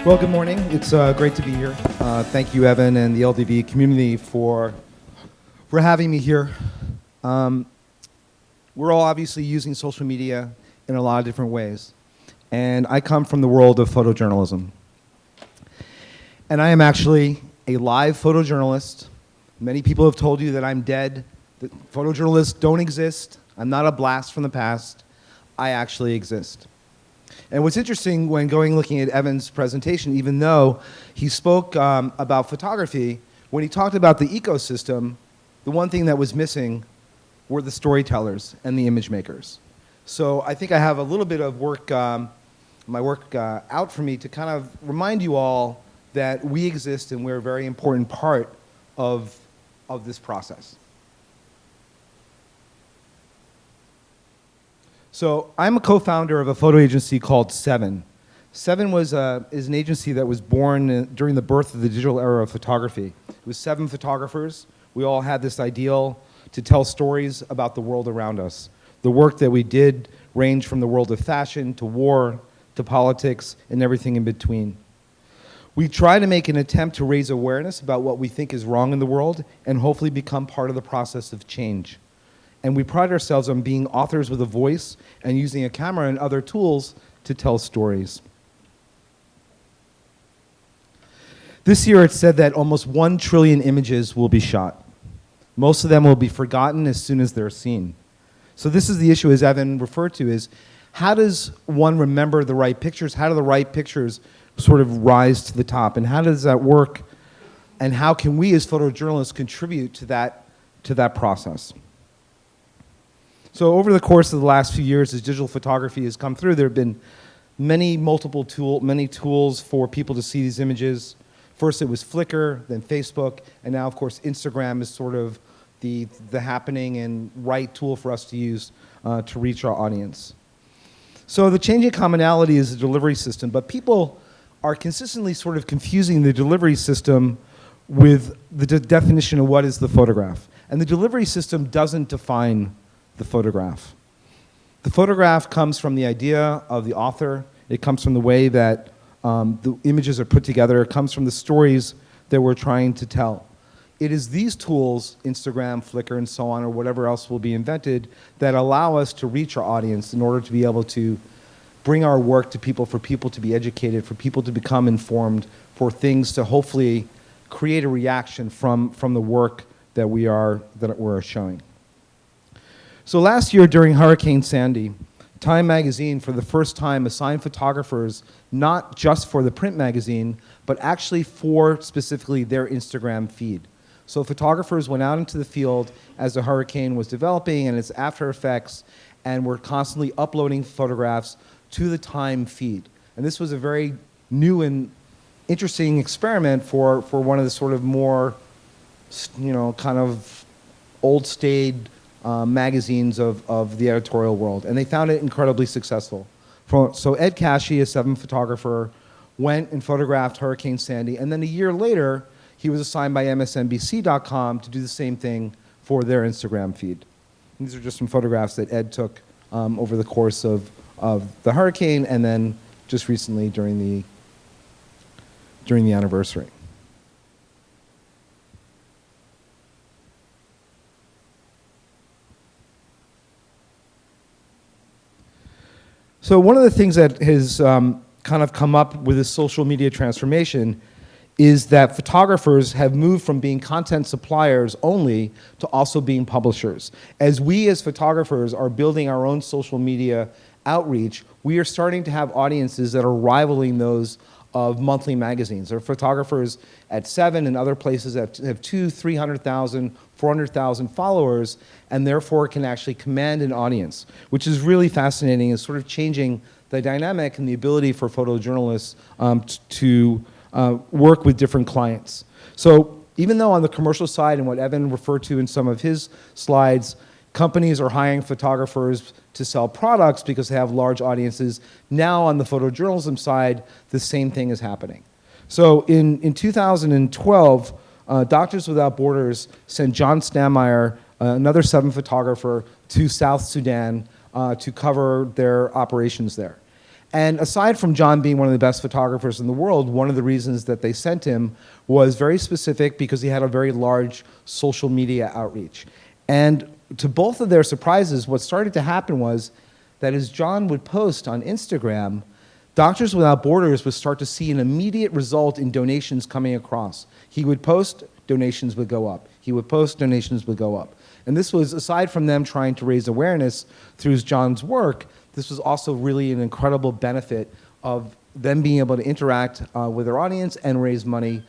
Well, good morning. It's great to be here. Thank you, Evan, and the LDV community for having me here. We're all obviously using social media in a lot of different ways. And I come from the world of photojournalism. And I am actually a live photojournalist. Many people have told you that I'm dead, that photojournalists don't exist. I'm not a blast from the past. I actually exist. And what's interesting when looking at Evan's presentation, even though he spoke about photography, when he talked about the ecosystem, the one thing that was missing were the storytellers and the image makers. So I think I have a little bit of work, my work out for me to kind of remind you all that we exist and we're a very important part of this process. So I'm a co-founder of a photo agency called Seven. Seven is an agency that was born during the birth of the digital era of photography. It was 7 photographers. We all had this ideal to tell stories about the world around us. The work that we did ranged from the world of fashion to war to politics and everything in between. We try to make an attempt to raise awareness about what we think is wrong in the world and hopefully become part of the process of change. And we pride ourselves on being authors with a voice and using a camera and other tools to tell stories. This year it's said that almost 1 trillion images will be shot. Most of them will be forgotten as soon as they're seen. So this is the issue, as Evan referred to, is how does one remember the right pictures? How do the right pictures sort of rise to the top? And how does that work? And how can we as photojournalists contribute to that process? So over the course of the last few years, as digital photography has come through, there have been many tools for people to see these images. First it was Flickr, then Facebook, and now of course Instagram is sort of the happening and right tool for us to use to reach our audience. So the changing commonality is the delivery system, but people are consistently sort of confusing the delivery system with the definition of what is the photograph. And the delivery system doesn't define the photograph. The photograph comes from the idea of the author. It comes from the way that the images are put together. It comes from the stories that we're trying to tell. It is these tools, Instagram, Flickr, and so on, or whatever else will be invented, that allow us to reach our audience in order to be able to bring our work to people, for people to be educated, for people to become informed, for things to hopefully create a reaction from the work that we're showing. So last year during Hurricane Sandy, Time magazine for the first time assigned photographers not just for the print magazine, but actually for specifically their Instagram feed. So photographers went out into the field as the hurricane was developing and its after effects, and were constantly uploading photographs to the Time feed. And this was a very new and interesting experiment for one of the sort of more, kind of old-staid magazines of the editorial world, and they found it incredibly successful. So Ed Cashy, a 7 photographer, went and photographed Hurricane Sandy, and then a year later, he was assigned by MSNBC.com to do the same thing for their Instagram feed. And these are just some photographs that Ed took over the course of the hurricane, and then just recently during the anniversary. So one of the things that has kind of come up with this social media transformation is that photographers have moved from being content suppliers only to also being publishers. As we as photographers are building our own social media outreach, we are starting to have audiences that are rivaling those of monthly magazines. There are photographers at 7 and other places that have 200,000, 300,000, 400,000 followers, and therefore can actually command an audience, which is really fascinating and sort of changing the dynamic and the ability for photojournalists to work with different clients. So even though on the commercial side, and what Evan referred to in some of his slides, companies are hiring photographers to sell products because they have large audiences, now on the photojournalism side, the same thing is happening. So in 2012, Doctors Without Borders sent John Stammeier, another 7 photographer, to South Sudan to cover their operations there. And aside from John being one of the best photographers in the world, one of the reasons that they sent him was very specific because he had a very large social media outreach. And to both of their surprises, what started to happen was that as John would post on Instagram, Doctors Without Borders would start to see an immediate result in donations coming across. He would post, donations would go up. He would post, donations would go up. And this was, aside from them trying to raise awareness through John's work, this was also really an incredible benefit of them being able to interact with their audience and raise money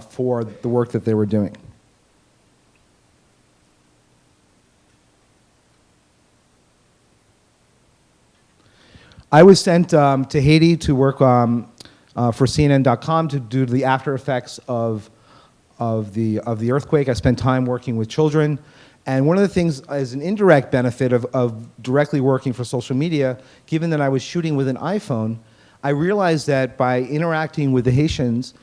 for the work that they were doing. I was sent to Haiti to work for CNN.com to do the after effects of the earthquake. I spent time working with children. And one of the things as an indirect benefit of directly working for social media, given that I was shooting with an iPhone, I realized that by interacting with the Haitians,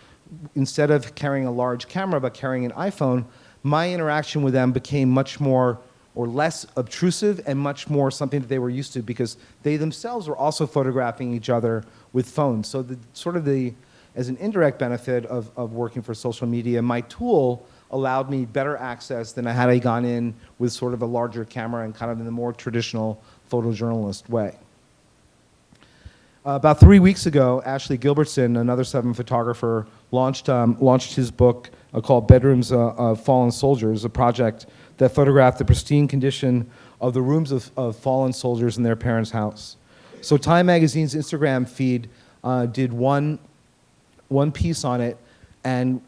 instead of carrying a large camera but carrying an iPhone, my interaction with them became much more or less obtrusive and much more something that they were used to because they themselves were also photographing each other with phones. So as an indirect benefit of working for social media, my tool allowed me better access than had I gone in with sort of a larger camera and kind of in the more traditional photojournalist way. About 3 weeks ago, Ashley Gilbertson, another Seven photographer, launched his book called Bedrooms of Fallen Soldiers, a project that photographed the pristine condition of the rooms of fallen soldiers in their parents' house. So Time Magazine's Instagram feed did one piece on it, and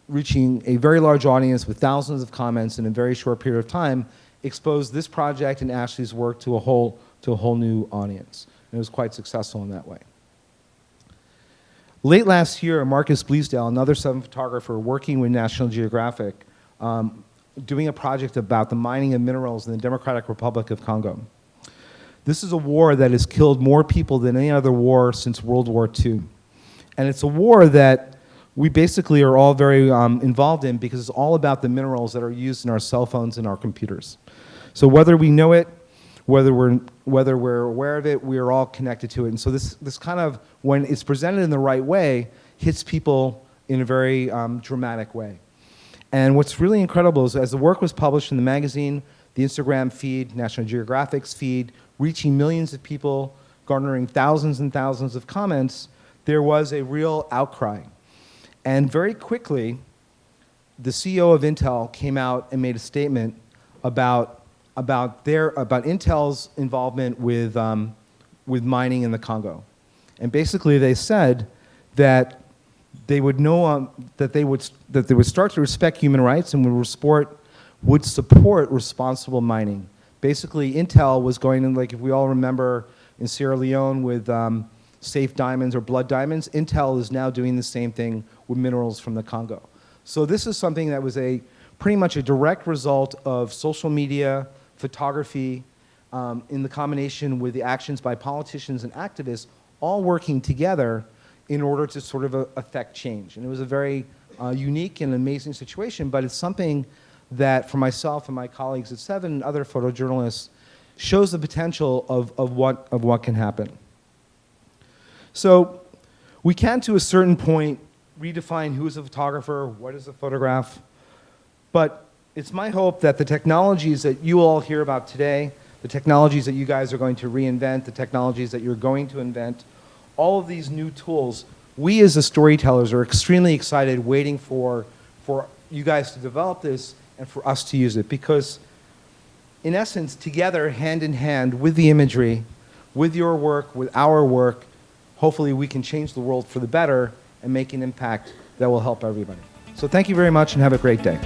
reaching a very large audience with thousands of comments in a very short period of time, exposed this project and Ashley's work to a whole new audience. And it was quite successful in that way. Late last year, Marcus Bleasdale, another Seven photographer working with National Geographic, doing a project about the mining of minerals in the Democratic Republic of Congo. This is a war that has killed more people than any other war since World War II. And it's a war that we basically are all very involved in because it's all about the minerals that are used in our cell phones and our computers. So whether we know it, whether we're aware of it, we are all connected to it. And so this kind of, when it's presented in the right way, hits people in a very dramatic way. And what's really incredible is as the work was published in the magazine, the Instagram feed, National Geographic's feed, reaching millions of people, garnering thousands and thousands of comments, there was a real outcry. And very quickly, the CEO of Intel came out and made a statement about Intel's involvement with mining in the Congo. And basically they said that they would know that they would start to respect human rights and would support responsible mining. Basically, Intel was going to, like if we all remember in Sierra Leone with safe diamonds or blood diamonds, Intel is now doing the same thing with minerals from the Congo. So this is something that was pretty much a direct result of social media, photography, in the combination with the actions by politicians and activists, all working together in order to sort of affect change. And it was a very unique and amazing situation, but it's something that for myself and my colleagues at Seven and other photojournalists shows the potential of what can happen. So we can, to a certain point, redefine who is a photographer, what is a photograph, but it's my hope that the technologies that you all hear about today, the technologies that you guys are going to reinvent, the technologies that you're going to invent, all of these new tools, we as the storytellers are extremely excited waiting for you guys to develop this and for us to use it, because in essence, together, hand in hand with the imagery, with your work, with our work, hopefully we can change the world for the better and make an impact that will help everybody. So thank you very much and have a great day.